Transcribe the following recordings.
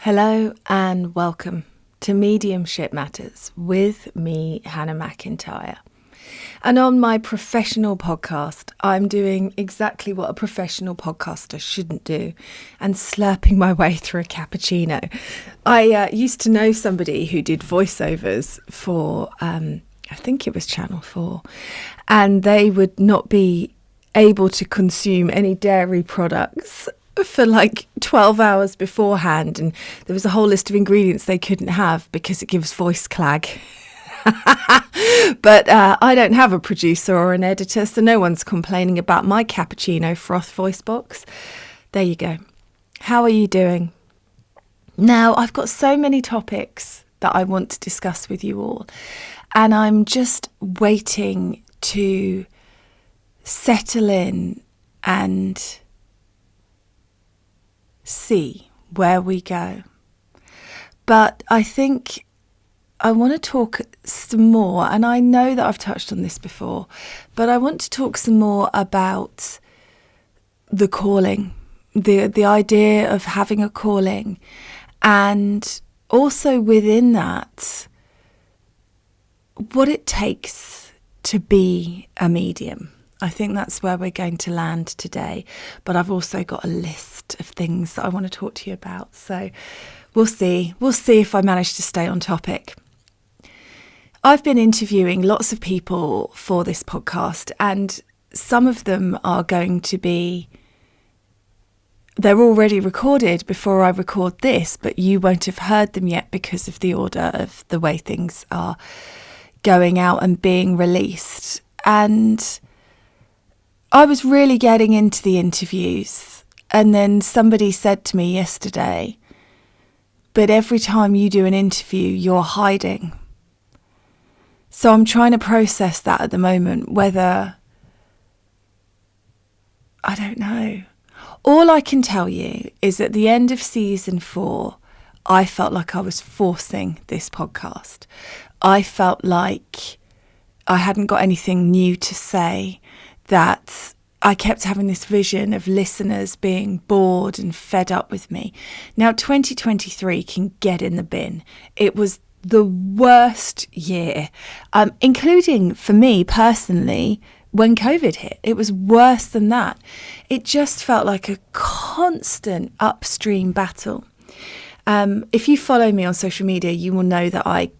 Hello and welcome to Mediumship Matters with me, Hannah McIntyre. And on my professional podcast, I'm doing exactly what a professional podcaster shouldn't do and slurping my way through a cappuccino. I used to know somebody who did voiceovers for, I think it was Channel 4, and they would not be able to consume any dairy products for like 12 hours beforehand, and there was a whole list of ingredients they couldn't have because it gives voice clag. But I don't have a producer or an editor, so no one's complaining about my cappuccino froth voice box. There you go. How are you doing? Now, I've got so many topics that I want to discuss with you all, and I'm just waiting to settle in and see where we go. But I think I want to talk some more, and I know that I've touched on this before, but I want to talk some more about the calling, the idea of having a calling, and also within that, what it takes to be a medium. I think that's where we're going to land today, but I've also got a list of things that I want to talk to you about. So we'll see if I manage to stay on topic. I've been interviewing lots of people for this podcast, and some of them are going to be, they're already recorded before I record this, but you won't have heard them yet because of the order of the way things are going out and being released. And I was really getting into the interviews, and then somebody said to me yesterday, but every time you do an interview, you're hiding. So I'm trying to process that at the moment, whether, I don't know. All I can tell you is at the end of season 4, I felt like I was forcing this podcast. I felt like I hadn't got anything new to say, that I kept having this vision of listeners being bored and fed up with me. Now, 2023 can get in the bin. It was the worst year, including for me personally, when COVID hit. It was worse than that. It just felt like a constant upstream battle. If you follow me on social media, you will know that I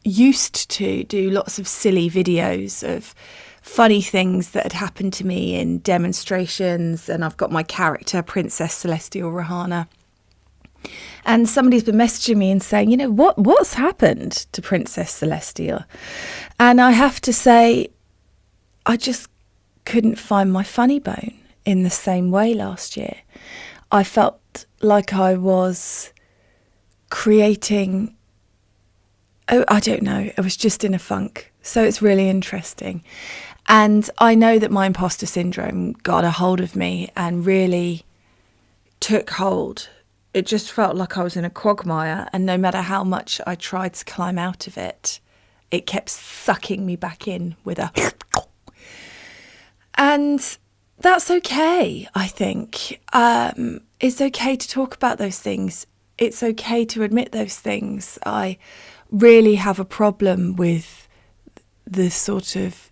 used to do lots of silly videos of funny things that had happened to me in demonstrations, and I've got my character, Princess Celestial Rahana. And somebody's been messaging me and saying, you know, what's happened to Princess Celestial? And I have to say, I just couldn't find my funny bone in the same way last year. I felt like I was creating, I don't know, I was just in a funk. So it's really interesting. And I know that my imposter syndrome got a hold of me and really took hold. It just felt like I was in a quagmire, and no matter how much I tried to climb out of it, it kept sucking me back in with a... And that's okay, I think. It's okay to talk about those things. It's okay to admit those things. I really have a problem with the sort of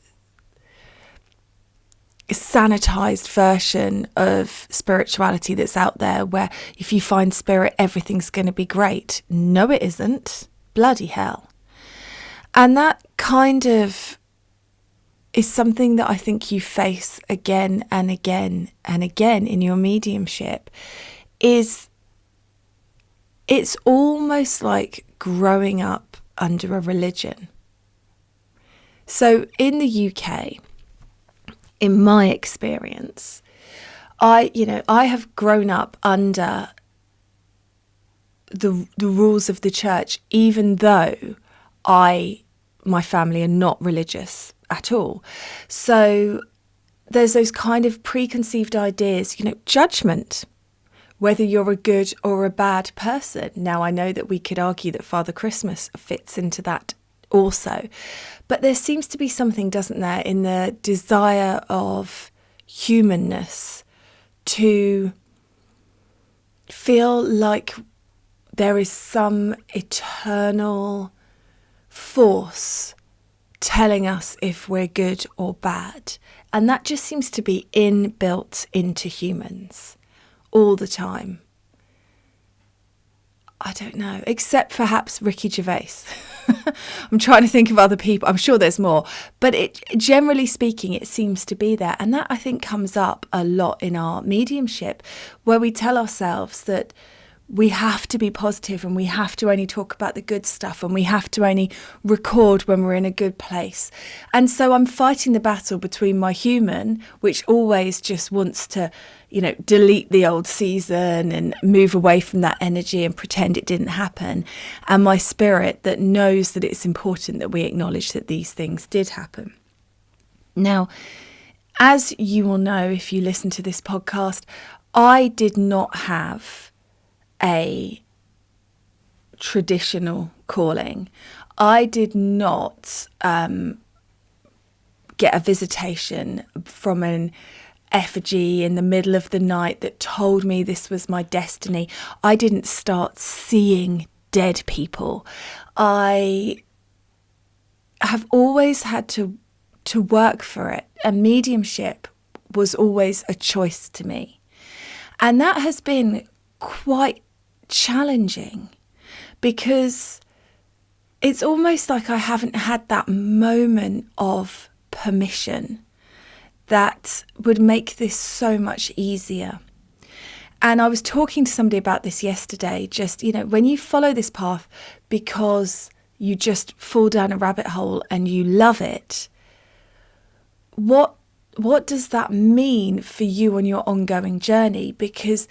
sanitized version of spirituality that's out there, where if you find spirit, everything's going to be great. No, it isn't. Bloody hell. And that kind of is something that I think you face again and again and again in your mediumship. It's almost like growing up under a religion. So in the UK, in my experience, I have grown up under the rules of the church, even though my family are not religious at all. So there's those kind of preconceived ideas, judgment, whether you're a good or a bad person. Now, I know that we could argue that Father Christmas fits into that also, but there seems to be something, doesn't there, in the desire of humanness to feel like there is some eternal force telling us if we're good or bad. And that just seems to be inbuilt into humans all the time. I don't know, except perhaps Ricky Gervais. I'm trying to think of other people. I'm sure there's more. But generally speaking, it seems to be there. And that, I think, comes up a lot in our mediumship, where we tell ourselves that we have to be positive and we have to only talk about the good stuff and we have to only record when we're in a good place. And so I'm fighting the battle between my human, which always just wants to, delete the old season and move away from that energy and pretend it didn't happen, and my spirit that knows that it's important that we acknowledge that these things did happen. Now, as you will know if you listen to this podcast, I did not have a traditional calling. I did not get a visitation from an effigy in the middle of the night that told me this was my destiny. I didn't start seeing dead people. I have always had to work for it, and mediumship was always a choice to me. And that has been quite challenging, because it's almost like I haven't had that moment of permission that would make this so much easier. And I was talking to somebody about this yesterday, just, when you follow this path because you just fall down a rabbit hole and you love it, what does that mean for you on your ongoing journey? Because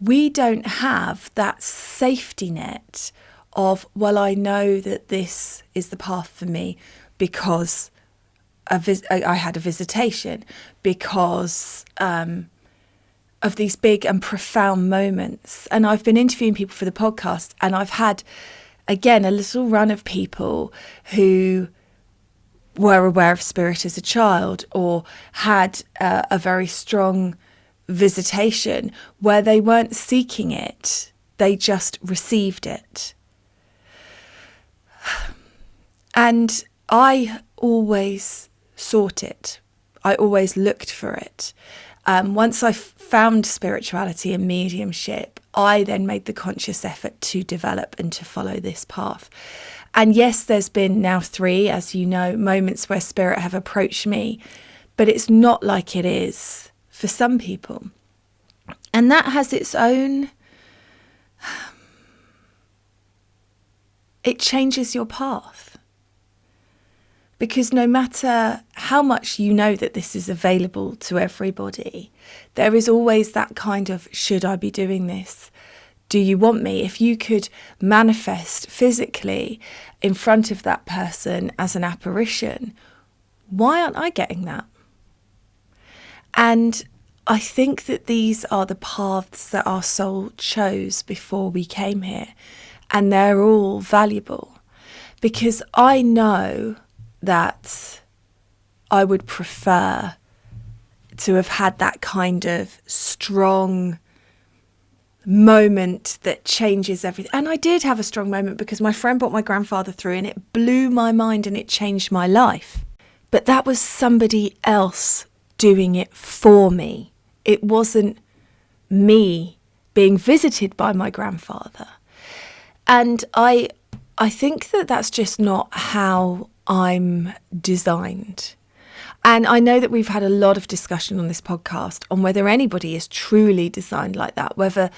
we don't have that safety net of, well, I know that this is the path for me because I had a visitation, because of these big and profound moments. And I've been interviewing people for the podcast, and I've had, again, a little run of people who were aware of spirit as a child, or had a very strong visitation where they weren't seeking it, they just received it. And I always sought it. I always looked for it. Once I found spirituality and mediumship, I then made the conscious effort to develop and to follow this path. And yes, there's been now 3, as you know, moments where spirit have approached me, but it's not like it is for some people. And that has its own, it changes your path. Because no matter how much you know that this is available to everybody, there is always that kind of, should I be doing this? Do you want me? If you could manifest physically in front of that person as an apparition, why aren't I getting that? And I think that these are the paths that our soul chose before we came here. And they're all valuable, because I know that I would prefer to have had that kind of strong moment that changes everything. And I did have a strong moment, because my friend brought my grandfather through and it blew my mind and it changed my life. But that was somebody else doing it for me. It wasn't me being visited by my grandfather. And I think that that's just not how I'm designed. And I know that we've had a lot of discussion on this podcast on whether anybody is truly designed like that, whether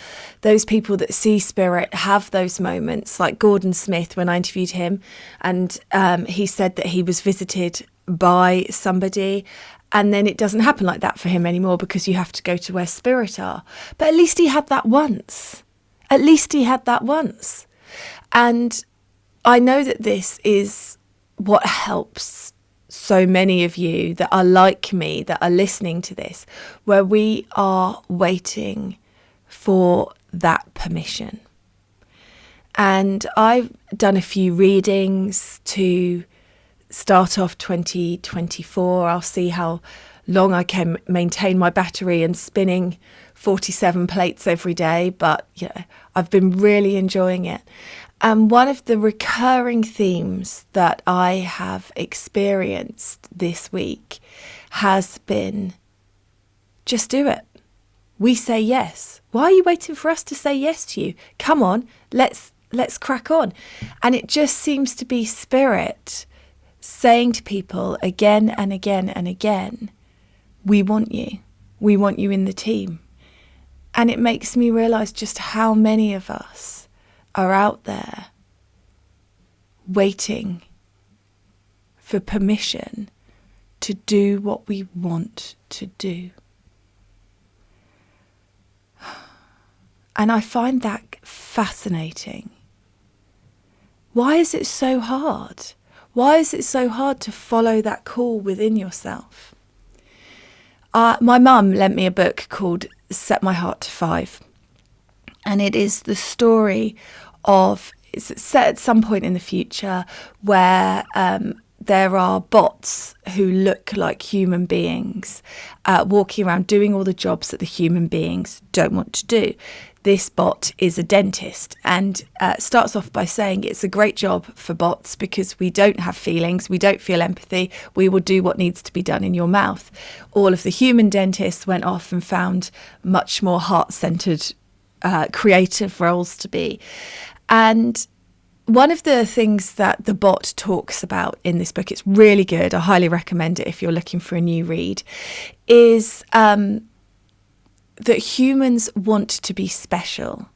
those people that see spirit have those moments, like Gordon Smith, when I interviewed him, and he said that he was visited by somebody, and then it doesn't happen like that for him anymore because you have to go to where spirit are. But at least he had that once. At least he had that once. And I know that this is what helps so many of you that are like me, that are listening to this, where we are waiting for that permission. And I've done a few readings to start off 2024. I'll see how long I can maintain my battery and spinning 47 plates every day, but yeah, I've been really enjoying it. And one of the recurring themes that I have experienced this week has been, just do it. We say yes. Why are you waiting for us to say yes to you? Come on, let's crack on. And it just seems to be Spirit saying to people again and again and again, we want you. We want you in the team. And it makes me realise just how many of us are out there waiting for permission to do what we want to do. And I find that fascinating. Why is it so hard? Why is it so hard to follow that call within yourself? My mum lent me a book called Set My Heart to 5. And it is the story of, it's set at some point in the future where there are bots who look like human beings walking around doing all the jobs that the human beings don't want to do. This bot is a dentist and starts off by saying it's a great job for bots because we don't have feelings, we don't feel empathy, we will do what needs to be done in your mouth. All of the human dentists went off and found much more heart-centered, creative roles to be. And one of the things that the bot talks about in this book, it's really good, I highly recommend it if you're looking for a new read, is that humans want to be special.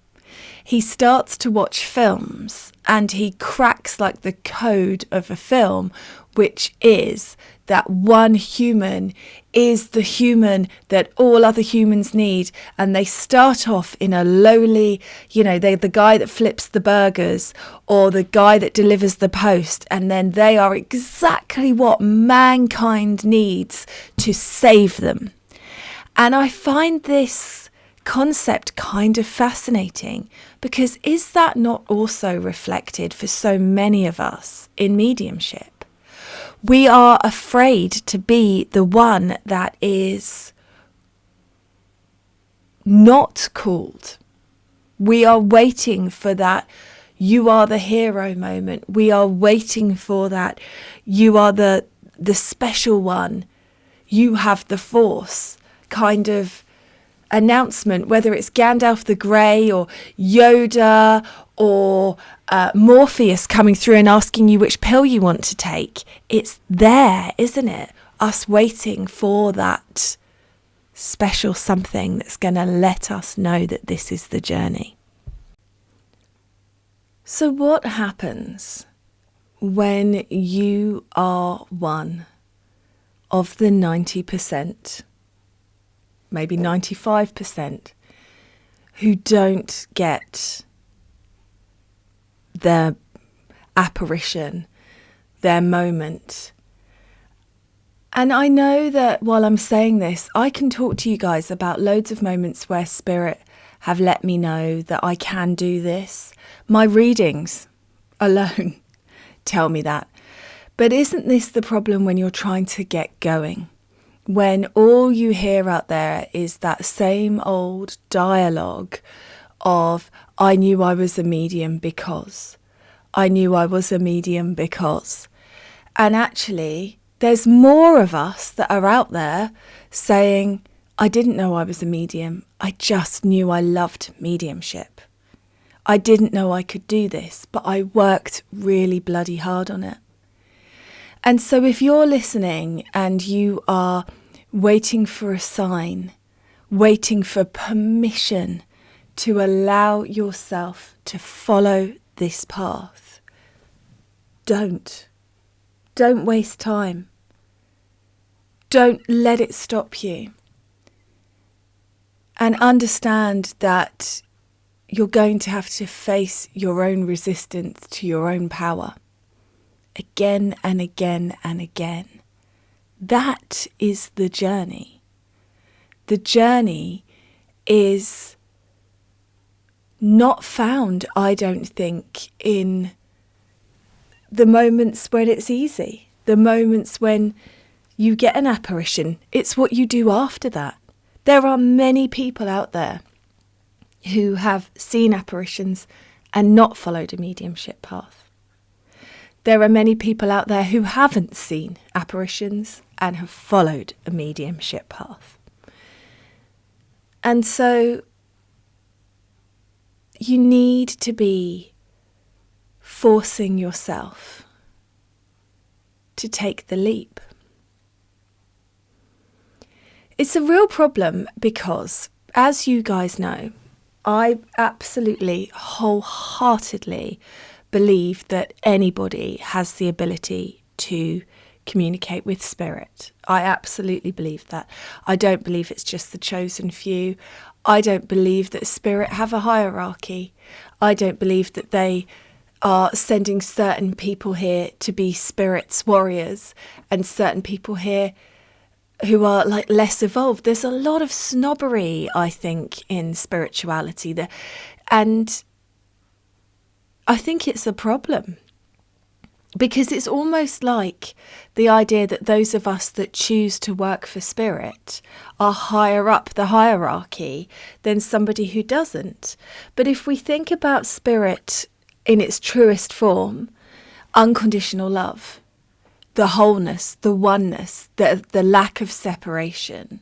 He starts to watch films and he cracks like the code of a film, which is that one human is the human that all other humans need. And they start off in a lowly, they're the guy that flips the burgers or the guy that delivers the post. And then they are exactly what mankind needs to save them. And I find this concept kind of fascinating because is that not also reflected for so many of us in mediumship? We are afraid to be the one that is not called. We are waiting for that you are the hero moment. We are waiting for that you are the special one. You have the force kind of announcement, whether it's Gandalf the Grey or Yoda or Morpheus coming through and asking you which pill you want to take. It's there, isn't it? Us waiting for that special something that's going to let us know that this is the journey. So what happens when you are one of the 90%? Maybe 95% who don't get their apparition, their moment. And I know that while I'm saying this, I can talk to you guys about loads of moments where Spirit have let me know that I can do this. My readings alone tell me that. But isn't this the problem when you're trying to get going? When all you hear out there is that same old dialogue of, I knew I was a medium because, I knew I was a medium because. And actually, there's more of us that are out there saying, I didn't know I was a medium. I just knew I loved mediumship. I didn't know I could do this, but I worked really bloody hard on it. And so if you're listening and you are waiting for a sign, waiting for permission to allow yourself to follow this path, don't waste time. Don't let it stop you. And understand that you're going to have to face your own resistance to your own power. Again and again and again. That is the journey. The journey is not found, I don't think, in the moments when it's easy. The moments when you get an apparition. It's what you do after that. There are many people out there who have seen apparitions and not followed a mediumship path. There are many people out there who haven't seen apparitions and have followed a mediumship path. And so you need to be forcing yourself to take the leap. It's a real problem because, as you guys know, I absolutely wholeheartedly believe that anybody has the ability to communicate with spirit. I absolutely believe that. I don't believe it's just the chosen few. I don't believe that spirit have a hierarchy. I don't believe that they are sending certain people here to be spirits warriors and certain people here who are like less evolved. There's a lot of snobbery, I think, in spirituality there, and I think it's a problem because it's almost like the idea that those of us that choose to work for spirit are higher up the hierarchy than somebody who doesn't. But if we think about spirit in its truest form, unconditional love, the wholeness, the oneness, the lack of separation,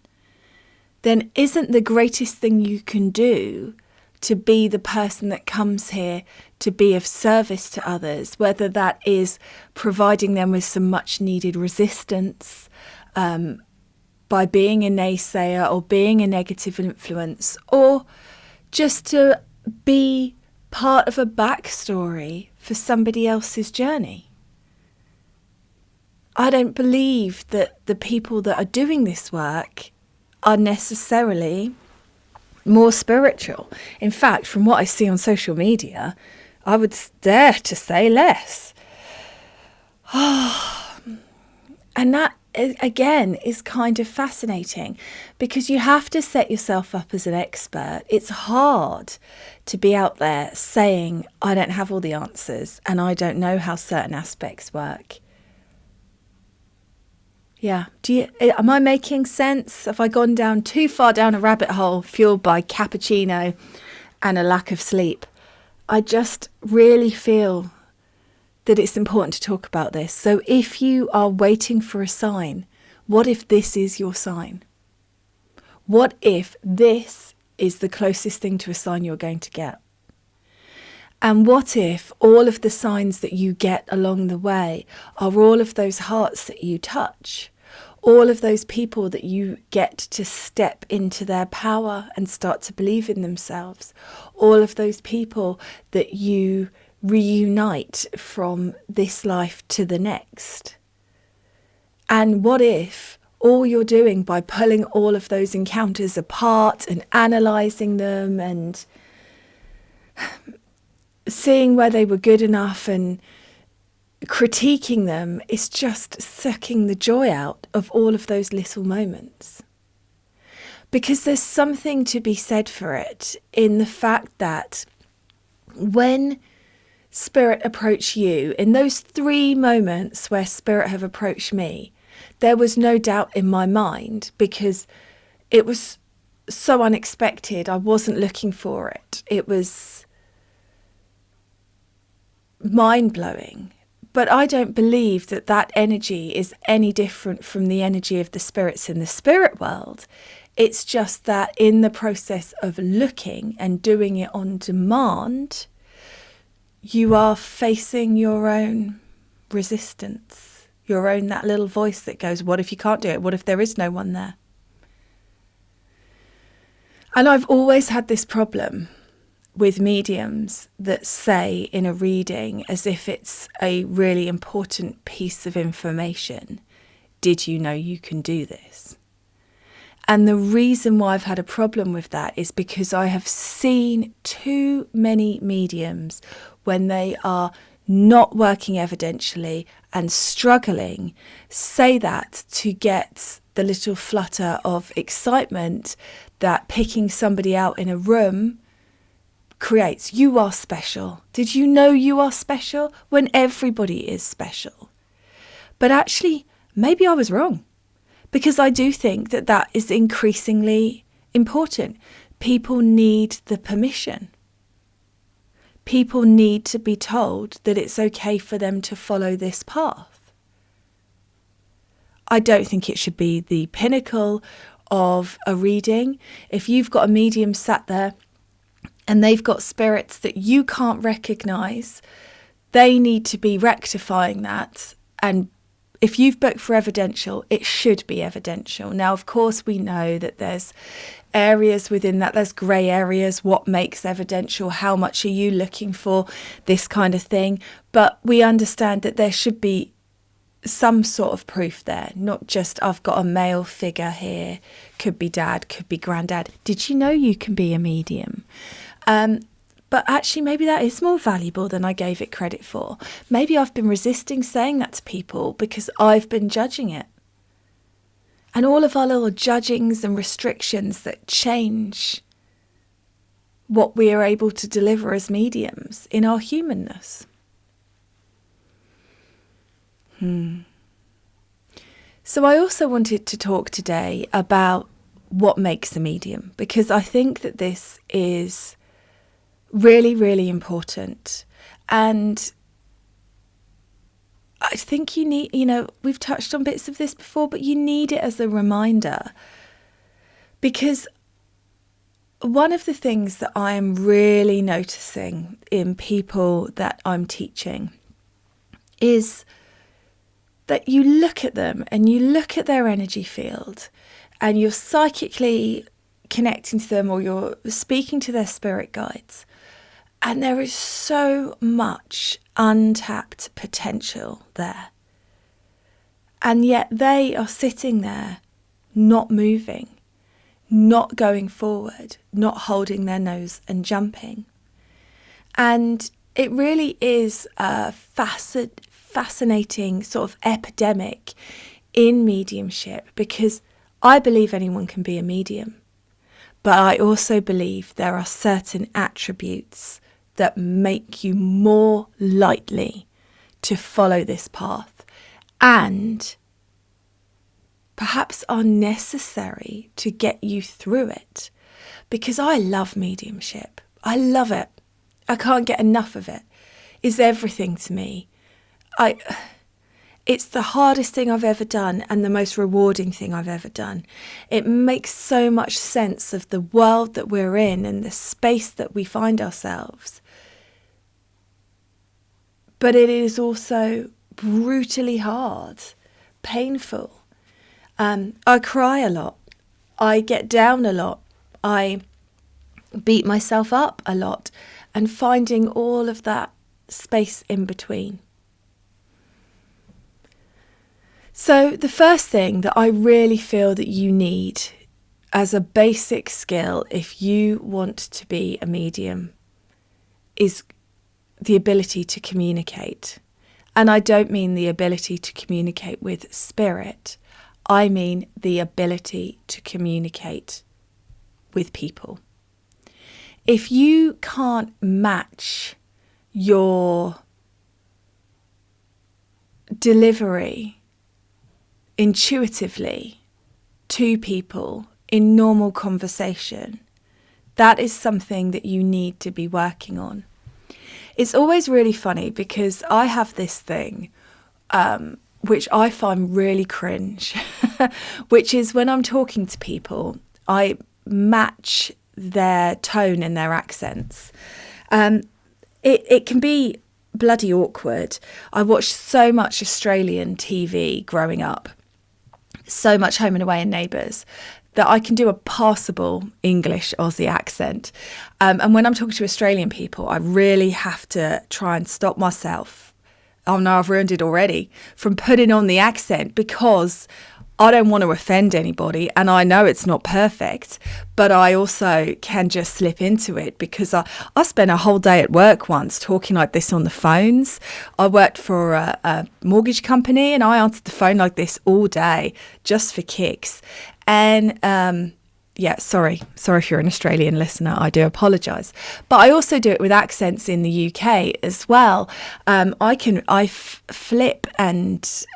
then isn't the greatest thing you can do to be the person that comes here to be of service to others, whether that is providing them with some much needed resistance by being a naysayer or being a negative influence, or just to be part of a backstory for somebody else's journey. I don't believe that the people that are doing this work are necessarily more spiritual. In fact, from what I see on social media, I would dare to say less. And that, again, is kind of fascinating because you have to set yourself up as an expert. It's hard to be out there saying, I don't have all the answers and I don't know how certain aspects work. Yeah. Am I making sense? Have I gone down too far down a rabbit hole fueled by cappuccino and a lack of sleep? I just really feel that it's important to talk about this. So if you are waiting for a sign, what if this is your sign? What if this is the closest thing to a sign you're going to get? And what if all of the signs that you get along the way are all of those hearts that you touch? All of those people that you get to step into their power and start to believe in themselves. All of those people that you reunite from this life to the next. And what if all you're doing by pulling all of those encounters apart and analysing them and seeing where they were good enough and critiquing them is just sucking the joy out of all of those little moments? Because there's something to be said for it in the fact that when spirit approached you, in those 3 moments where spirit have approached me, there was no doubt in my mind because it was so unexpected. I wasn't looking for it. It was mind-blowing. But I don't believe that that energy is any different from the energy of the spirits in the spirit world. It's just that in the process of looking and doing it on demand, you are facing your own resistance, your own, that little voice that goes, what if you can't do it? What if there is no one there? And I've always had this problem with mediums that say in a reading, as if it's a really important piece of information, did you know you can do this? And the reason why I've had a problem with that is because I have seen too many mediums when they are not working evidentially and struggling, say that to get the little flutter of excitement that picking somebody out in a room creates. You are special. Did you know you are special? When everybody is special. But actually, maybe I was wrong. Because I do think that that is increasingly important. People need the permission. People need to be told that it's okay for them to follow this path. I don't think it should be the pinnacle of a reading. If you've got a medium sat there and they've got spirits that you can't recognise, they need to be rectifying that. And if you've booked for evidential, it should be evidential. Now, of course, we know that there's areas within that, there's grey areas. What makes evidential? How much are you looking for? This kind of thing. But we understand that there should be some sort of proof there, not just I've got a male figure here, could be dad, could be granddad. Did you know you can be a medium? But actually, maybe that is more valuable than I gave it credit for. Maybe I've been resisting saying that to people because I've been judging it. And all of our little judgings and restrictions that change what we are able to deliver as mediums in our humanness. So I also wanted to talk today about what makes a medium, because I think that this is really, really important. And I think you need, we've touched on bits of this before, but you need it as a reminder. Because one of the things that I am really noticing in people that I'm teaching is that you look at them and you look at their energy field and you're psychically connecting to them, or you're speaking to their spirit guides. And there is so much untapped potential there. And yet they are sitting there, not moving, not going forward, not holding their nose and jumping. And it really is a fascinating sort of epidemic in mediumship, because I believe anyone can be a medium. But I also believe there are certain attributes that make you more likely to follow this path and perhaps are necessary to get you through it. Because I love mediumship. I love it. I can't get enough of it. It's everything to me. It's the hardest thing I've ever done and the most rewarding thing I've ever done. It makes so much sense of the world that we're in and the space that we find ourselves. But it is also brutally hard, painful. I cry a lot. I get down a lot. I beat myself up a lot, and finding all of that space in between. So the first thing that I really feel that you need as a basic skill if you want to be a medium is the ability to communicate. And I don't mean the ability to communicate with spirit. I mean the ability to communicate with people. If you can't match your delivery intuitively to people in normal conversation, that is something that you need to be working on. It's always really funny because I have this thing which I find really cringe, which is when I'm talking to people, I match their tone and their accents. It can be bloody awkward. I watched so much Australian TV growing up, so much Home and Away and Neighbours, that I can do a passable English Aussie accent. And when I'm talking to Australian people, I really have to try and stop myself. Oh no, I've ruined it already, from putting on the accent, because I don't want to offend anybody, and I know it's not perfect, but I also can just slip into it because I spent a whole day at work once talking like this on the phones. I worked for a mortgage company and I answered the phone like this all day just for kicks. And sorry if you're an Australian listener, I do apologise. But I also do it with accents in the UK as well. I flip and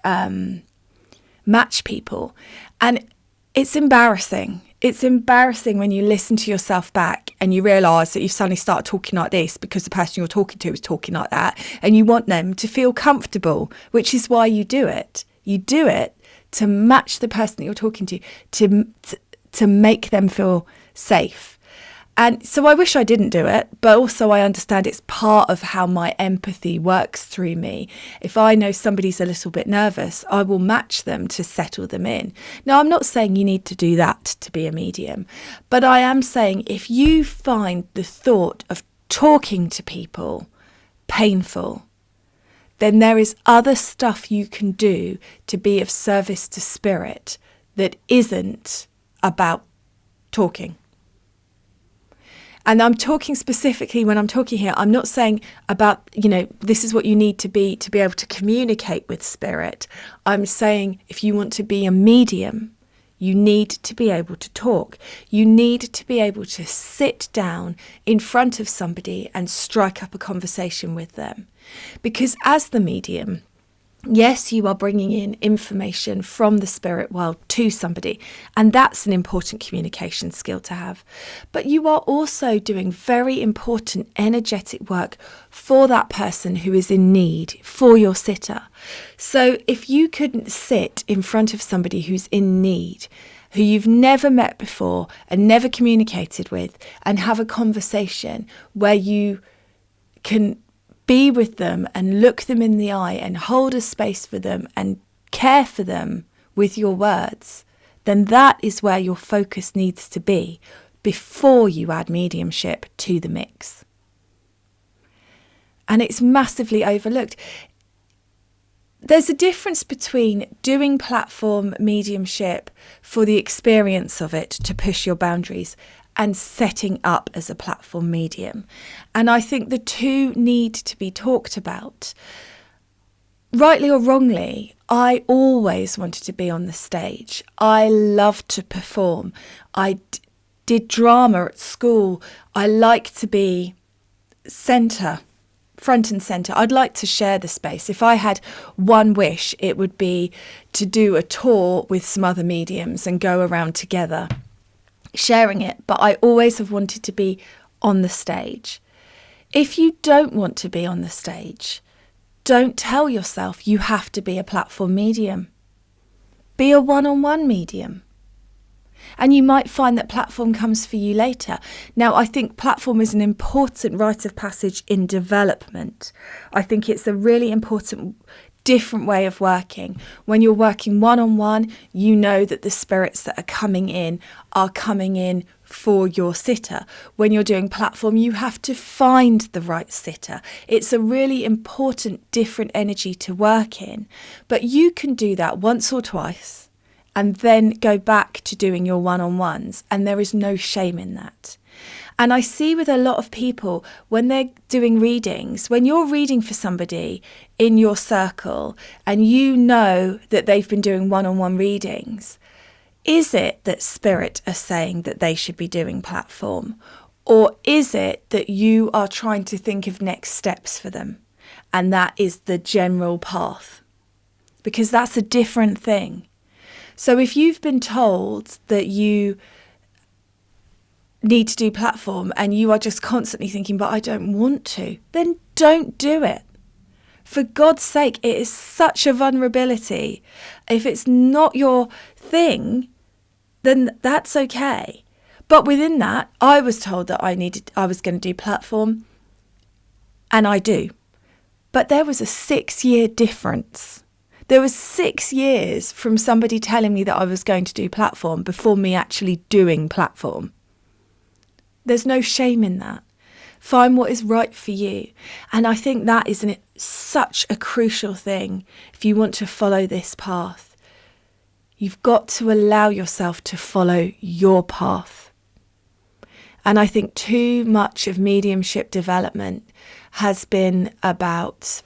match people. And it's embarrassing. It's embarrassing when you listen to yourself back and you realise that you've suddenly started talking like this because the person you're talking to is talking like that, and you want them to feel comfortable, which is why you do it. You do it to match the person that you're talking to make them feel safe. And so I wish I didn't do it, but also I understand it's part of how my empathy works through me. If I know somebody's a little bit nervous, I will match them to settle them in. Now, I'm not saying you need to do that to be a medium, but I am saying if you find the thought of talking to people painful, then there is other stuff you can do to be of service to spirit that isn't about talking. And I'm talking specifically, when I'm talking here, I'm not saying about, this is what you need to be able to communicate with spirit. I'm saying if you want to be a medium, you need to be able to talk. You need to be able to sit down in front of somebody and strike up a conversation with them. Because as the medium, yes, you are bringing in information from the spirit world to somebody, and that's an important communication skill to have. But you are also doing very important energetic work for that person who is in need, for your sitter. So if you couldn't sit in front of somebody who's in need, who you've never met before and never communicated with, and have a conversation where you can be with them and look them in the eye and hold a space for them and care for them with your words, then that is where your focus needs to be before you add mediumship to the mix. And it's massively overlooked. There's a difference between doing platform mediumship for the experience of it to push your boundaries and setting up as a platform medium. And I think the two need to be talked about. Rightly or wrongly, I always wanted to be on the stage. I loved to perform. I did drama at school. I like to be front and centre. I'd like to share the space. If I had one wish, it would be to do a tour with some other mediums and go around together sharing it, but I always have wanted to be on the stage. If you don't want to be on the stage, don't tell yourself you have to be a platform medium. Be a one-on-one medium. And you might find that platform comes for you later. Now, I think platform is an important rite of passage in development. I think it's a really important different way of working. When you're working one-on-one, you know that the spirits that are coming in for your sitter. When you're doing platform, you have to find the right sitter. It's a really important different energy to work in. But you can do that once or twice and then go back to doing your one-on-ones, and there is no shame in that. And I see with a lot of people, when they're doing readings, when you're reading for somebody in your circle and you know that they've been doing one-on-one readings, is it that spirit are saying that they should be doing platform? Or is it that you are trying to think of next steps for them? And that is the general path. Because that's a different thing. So if you've been told that you need to do platform and you are just constantly thinking, but I don't want to, then don't do it. For God's sake, it is such a vulnerability. If it's not your thing, then that's okay. But within that, I was told that I was going to do platform, and I do. But there was a 6-year difference. There was 6 years from somebody telling me that I was going to do platform before me actually doing platform. There's no shame in that. Find what is right for you. And I think that is such a crucial thing if you want to follow this path. You've got to allow yourself to follow your path. And I think too much of mediumship development has been about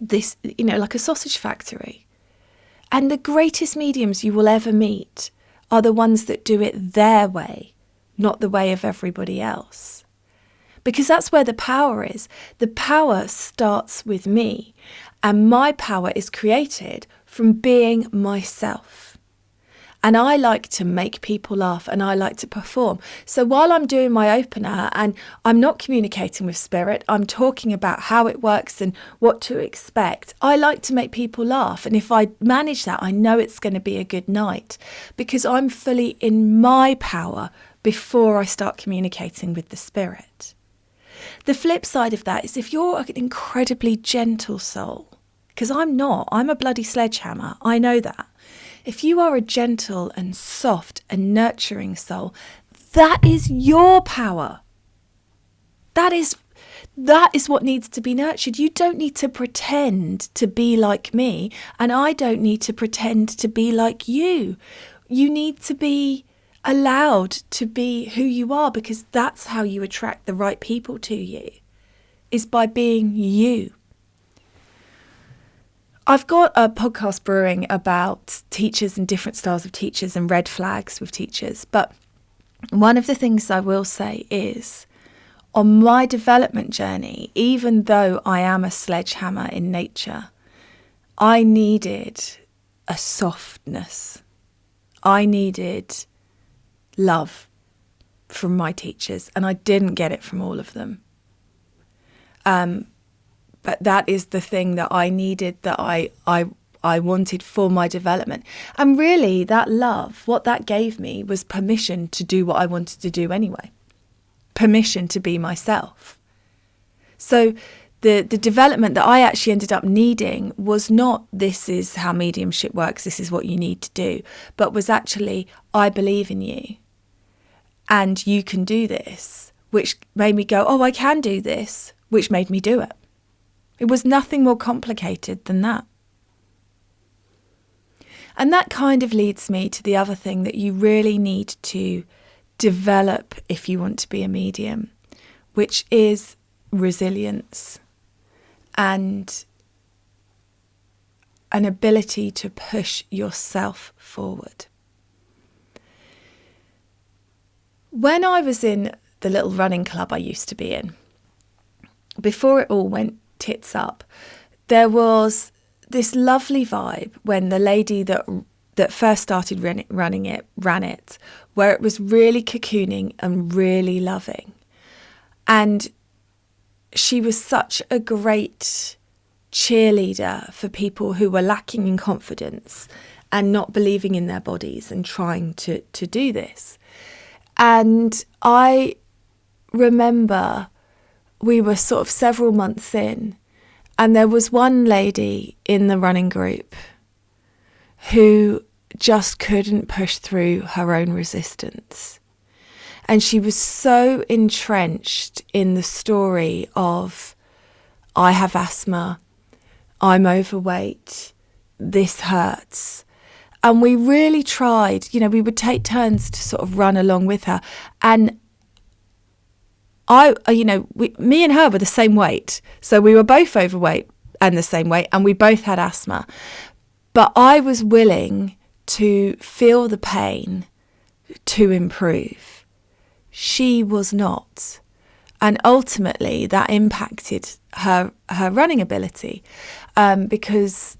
this, like a sausage factory. And the greatest mediums you will ever meet are the ones that do it their way, not the way of everybody else. Because that's where the power is. The power starts with me, and my power is created from being myself. And I like to make people laugh and I like to perform. So while I'm doing my opener and I'm not communicating with spirit, I'm talking about how it works and what to expect. I like to make people laugh. And if I manage that, I know it's going to be a good night because I'm fully in my power before I start communicating with the spirit. The flip side of that is if you're an incredibly gentle soul, because I'm not, I'm a bloody sledgehammer, I know that. If you are a gentle and soft and nurturing soul, that is your power. That is what needs to be nurtured. You don't need to pretend to be like me, and I don't need to pretend to be like you. You need to be allowed to be who you are, because that's how you attract the right people to you, is by being you. I've got a podcast brewing about teachers and different styles of teachers and red flags with teachers. But one of the things I will say is, on my development journey, even though I am a sledgehammer in nature, I needed a softness. I needed love from my teachers, and I didn't get it from all of them. But that is the thing that I needed, that I wanted for my development. And really, that love, what that gave me was permission to do what I wanted to do anyway. Permission to be myself. So the development that I actually ended up needing was not, this is how mediumship works, this is what you need to do, but was actually, I believe in you and you can do this, which made me go, oh, I can do this, which made me do it. It was nothing more complicated than that. And that kind of leads me to the other thing that you really need to develop if you want to be a medium, which is resilience and an ability to push yourself forward. When I was in the little running club I used to be in, before it all went tits up, there was this lovely vibe when the lady that first started running it ran it, where it was really cocooning and really loving. And she was such a great cheerleader for people who were lacking in confidence and not believing in their bodies and trying to do this. And I remember we were sort of several months in, and there was one lady in the running group who just couldn't push through her own resistance. And she was so entrenched in the story of, I have asthma, I'm overweight, this hurts. And we really tried, we would take turns to sort of run along with her. And me and her were the same weight. So we were both overweight and the same weight, and we both had asthma. But I was willing to feel the pain to improve. She was not. And ultimately that impacted her running ability, because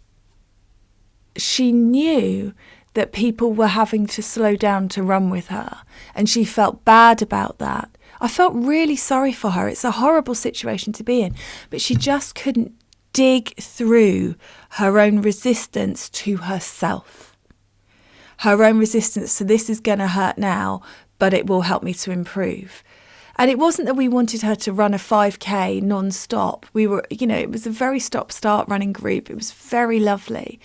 she knew that people were having to slow down to run with her, and she felt bad about that. I felt really sorry for her. It's a horrible situation to be in, but she just couldn't dig through her own resistance to herself. Her own resistance to, this is going to hurt now, but it will help me to improve. And it wasn't that we wanted her to run a 5K non-stop. We were, it was a very stop-start running group. It was very lovely.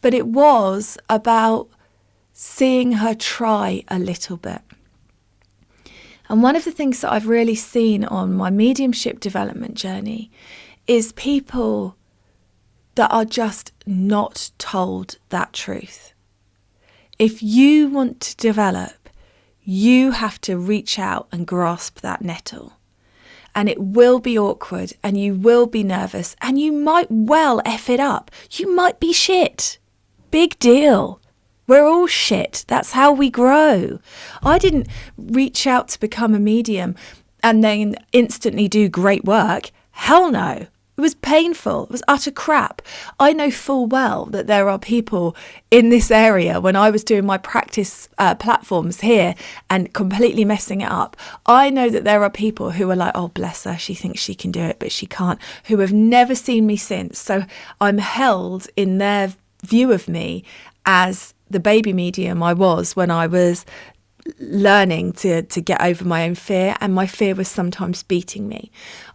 But it was about seeing her try a little bit. And one of the things that I've really seen on my mediumship development journey is people that are just not told that truth. If you want to develop, you have to reach out and grasp that nettle. And it will be awkward, and you will be nervous, and you might well F it up. You might be shit. Big deal. We're all shit. That's how we grow. I didn't reach out to become a medium and then instantly do great work. Hell no. It was painful. It was utter crap. I know full well that there are people in this area, when I was doing my practice platforms here and completely messing it up, I know that there are people who are like, oh, bless her, she thinks she can do it, but she can't, who have never seen me since. So I'm held in their view of me as the baby medium I was when I was learning to get over my own fear, and my fear was sometimes beating me.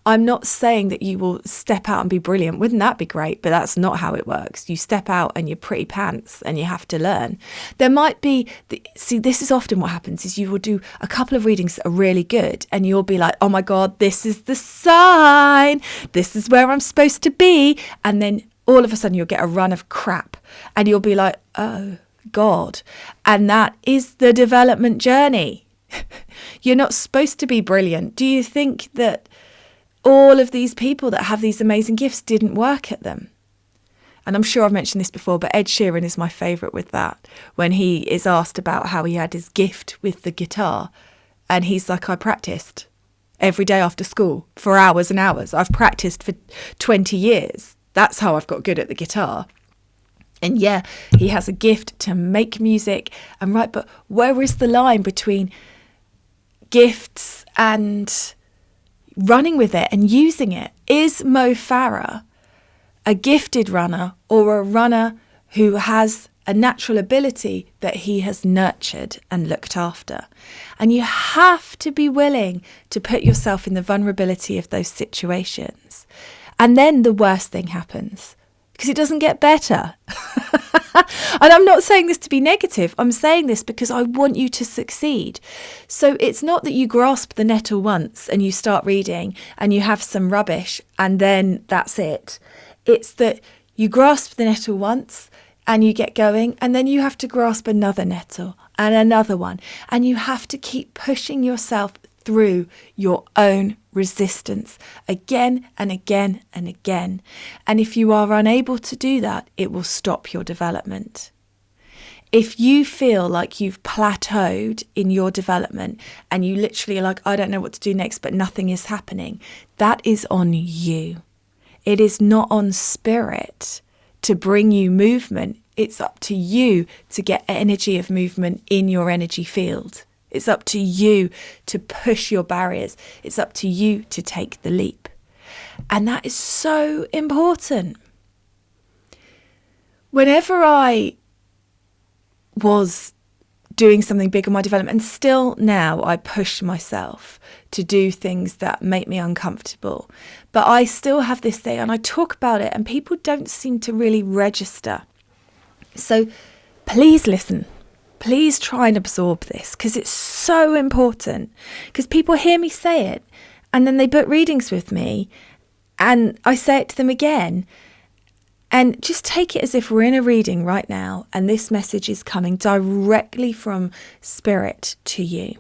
I'm not saying that you will step out and be brilliant. Wouldn't that be great? But that's not how it works. You step out and you're pretty pants and you have to learn. There might be, this is often what happens, is you will do a couple of readings that are really good and you'll be like, oh my God, this is the sign. This is where I'm supposed to be. And then all of a sudden you'll get a run of crap and you'll be like, oh God. And that is the development journey. You're not supposed to be brilliant. Do you think that all of these people that have these amazing gifts didn't work at them? And I'm sure I've mentioned this before, but Ed Sheeran is my favourite with that. When he is asked about how he had his gift with the guitar, and he's like, I practiced every day after school for hours and hours. I've practiced for 20 years. That's how I've got good at the guitar. And yeah, he has a gift to make music and write, but where is the line between gifts and running with it and using it? Is Mo Farah a gifted runner or a runner who has a natural ability that he has nurtured and looked after? And you have to be willing to put yourself in the vulnerability of those situations. And then the worst thing happens, because it doesn't get better. And I'm not saying this to be negative. I'm saying this because I want you to succeed. So it's not that you grasp the nettle once and you start reading and you have some rubbish and then that's it. It's that you grasp the nettle once and you get going, and then you have to grasp another nettle and another one. And you have to keep pushing yourself through your own resistance again and again and again. And if you are unable to do that, it will stop your development. If you feel like you've plateaued in your development and you literally are like, I don't know what to do next, but nothing is happening, that is on you. It is not on spirit to bring you movement. It's up to you to get energy of movement in your energy field. It's up to you to push your barriers. It's up to you to take the leap. And that is so important. Whenever I was doing something big in my development, and still now I push myself to do things that make me uncomfortable, but I still have this thing and I talk about it and people don't seem to really register. So please listen. Please try and absorb this, because it's so important. Because people hear me say it and then they book readings with me and I say it to them again. And just take it as if we're in a reading right now and this message is coming directly from spirit to you.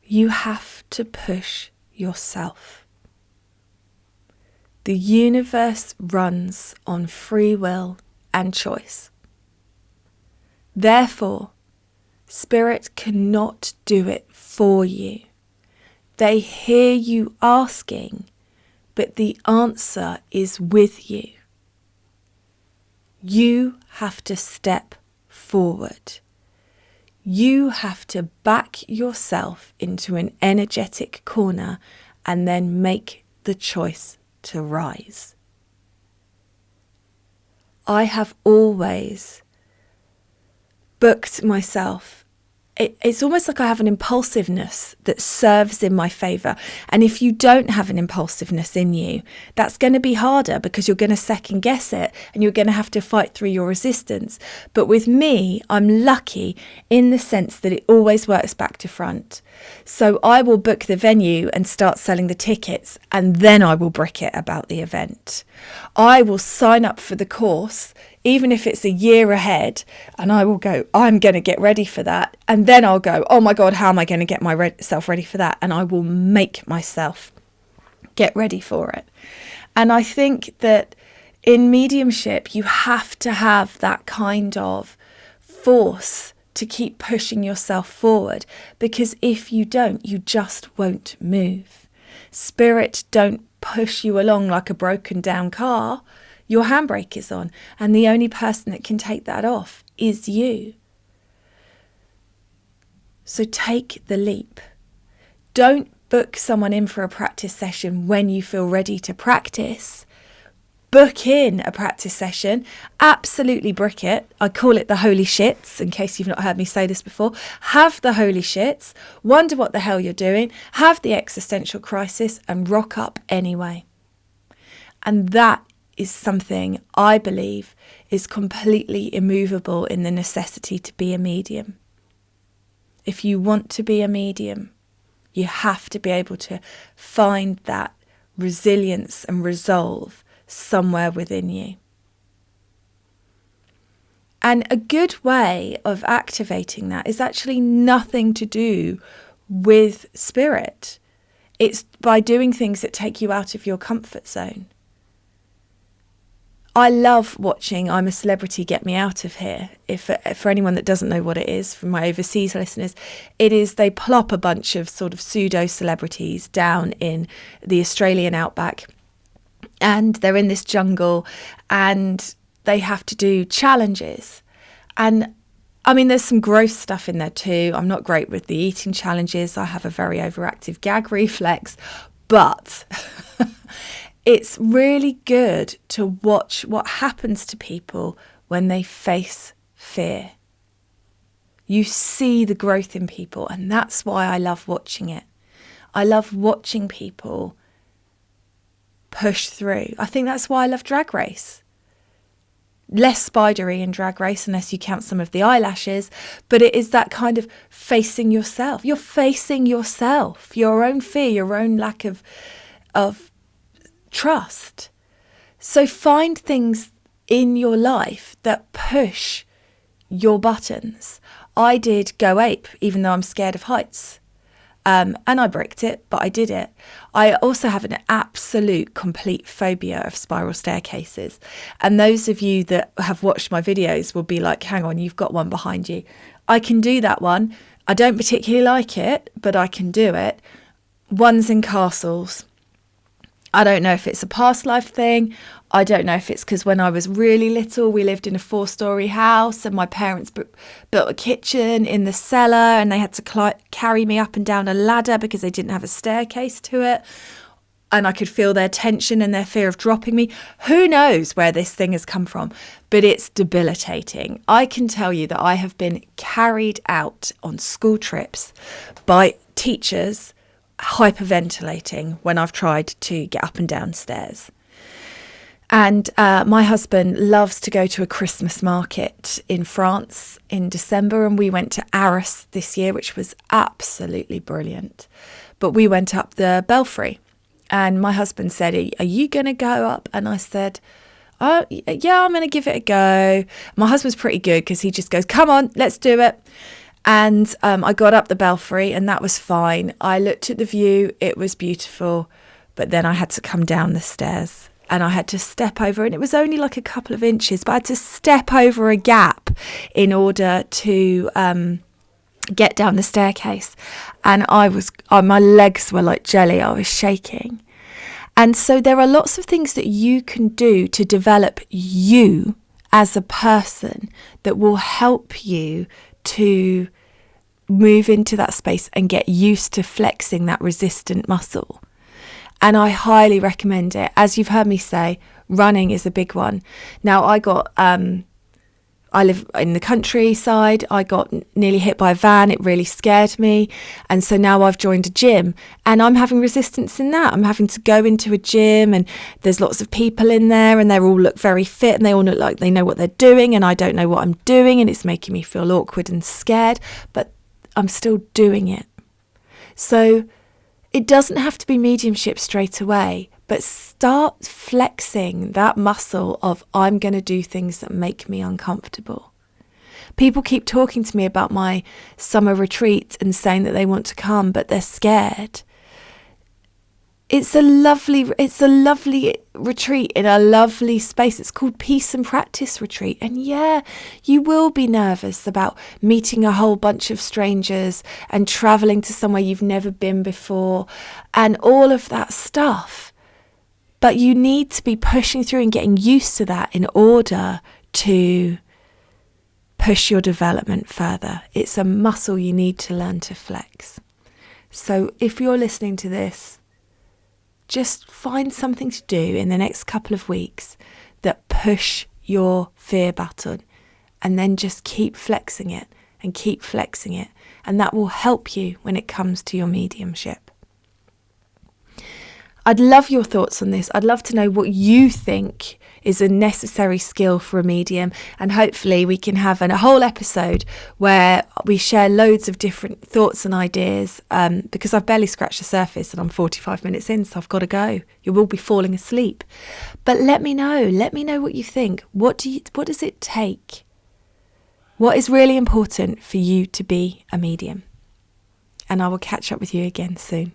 You have to push yourself. The universe runs on free will and choice. Therefore, spirit cannot do it for you. They hear you asking, but the answer is with you. You have to step forward. You have to back yourself into an energetic corner and then make the choice to rise. I have always booked myself. It's almost like I have an impulsiveness that serves in my favour. And if you don't have an impulsiveness in you, that's going to be harder because you're going to second guess it and you're going to have to fight through your resistance. But with me, I'm lucky in the sense that it always works back to front. So I will book the venue and start selling the tickets, and then I will brick it about the event. I will sign up for the course, even if it's a year ahead, and I will go, I'm going to get ready for that. And then I'll go, oh my God, how am I going to get myself ready for that? And I will make myself get ready for it. And I think that in mediumship, you have to have that kind of force to keep pushing yourself forward, because if you don't, you just won't move. Spirit don't push you along like a broken down car. Your handbrake is on, and the only person that can take that off is you. So take the leap. Don't book someone in for a practice session when you feel ready to practice. Book in a practice session. Absolutely brick it. I call it the holy shits, in case you've not heard me say this before. Have the holy shits. Wonder what the hell you're doing. Have the existential crisis and rock up anyway. And that is something I believe is completely immovable in the necessity to be a medium. If you want to be a medium, you have to be able to find that resilience and resolve somewhere within you. And a good way of activating that is actually nothing to do with spirit. It's by doing things that take you out of your comfort zone. I love watching I'm a Celebrity Get Me Out of Here. If for anyone that doesn't know what it is, from my overseas listeners, it is they plop a bunch of sort of pseudo celebrities down in the Australian outback, and they're in this jungle and they have to do challenges. And I mean, there's some gross stuff in there too. I'm not great with the eating challenges. I have a very overactive gag reflex, but it's really good to watch what happens to people when they face fear. You see the growth in people, and that's why I love watching it. I love watching people push through. I think that's why I love Drag Race. Less spidery in Drag Race, unless you count some of the eyelashes, but it is that kind of facing yourself. You're facing yourself, your own fear, your own lack of trust. So find things in your life that push your buttons. I did go ape, even though I'm scared of heights. And I bricked it, but I did it. I also have an absolute complete phobia of spiral staircases. And those of you that have watched my videos will be like, hang on, you've got one behind you. I can do that one. I don't particularly like it, but I can do it. One's in castles. I don't know if it's a past life thing. I don't know if it's because when I was really little, we lived in a 4-story house and my parents built a kitchen in the cellar and they had to carry me up and down a ladder because they didn't have a staircase to it. And I could feel their tension and their fear of dropping me. Who knows where this thing has come from, but it's debilitating. I can tell you that I have been carried out on school trips by teachers hyperventilating when I've tried to get up and down stairs. And my husband loves to go to a Christmas market in France in December, and we went to Arras this year, which was absolutely brilliant. But we went up the belfry, and my husband said, "Are you going to go up?" And I said, "Oh, yeah, I'm going to give it a go." My husband's pretty good because he just goes, "Come on, let's do it." And I got up the belfry and that was fine. I looked at the view, it was beautiful, but then I had to come down the stairs and I had to step over, and it was only like a couple of inches, but I had to step over a gap in order to get down the staircase. And my legs were like jelly, I was shaking. And so there are lots of things that you can do to develop you as a person that will help you to move into that space and get used to flexing that resistant muscle. And I highly recommend it. As you've heard me say, running is a big one. Now I live in the countryside. I got nearly hit by a van. It really scared me. And so now I've joined a gym and I'm having resistance in that. I'm having to go into a gym and there's lots of people in there and they all look very fit and they all look like they know what they're doing and I don't know what I'm doing and it's making me feel awkward and scared, but I'm still doing it. So it doesn't have to be mediumship straight away, but start flexing that muscle of I'm going to do things that make me uncomfortable. People keep talking to me about my summer retreat and saying that they want to come, but they're scared. It's a lovely retreat in a lovely space. It's called Peace and Practice Retreat. And yeah, you will be nervous about meeting a whole bunch of strangers and traveling to somewhere you've never been before and all of that stuff. But you need to be pushing through and getting used to that in order to push your development further. It's a muscle you need to learn to flex. So if you're listening to this, just find something to do in the next couple of weeks that push your fear button, and then just keep flexing it and keep flexing it. And that will help you when it comes to your mediumship. I'd love your thoughts on this. I'd love to know what you think is a necessary skill for a medium, and hopefully we can have a whole episode where we share loads of different thoughts and ideas, because I've barely scratched the surface and I'm 45 minutes in, so I've got to go. You will be falling asleep. But let me know what you think. What does it take? What is really important for you to be a medium? And I will catch up with you again soon.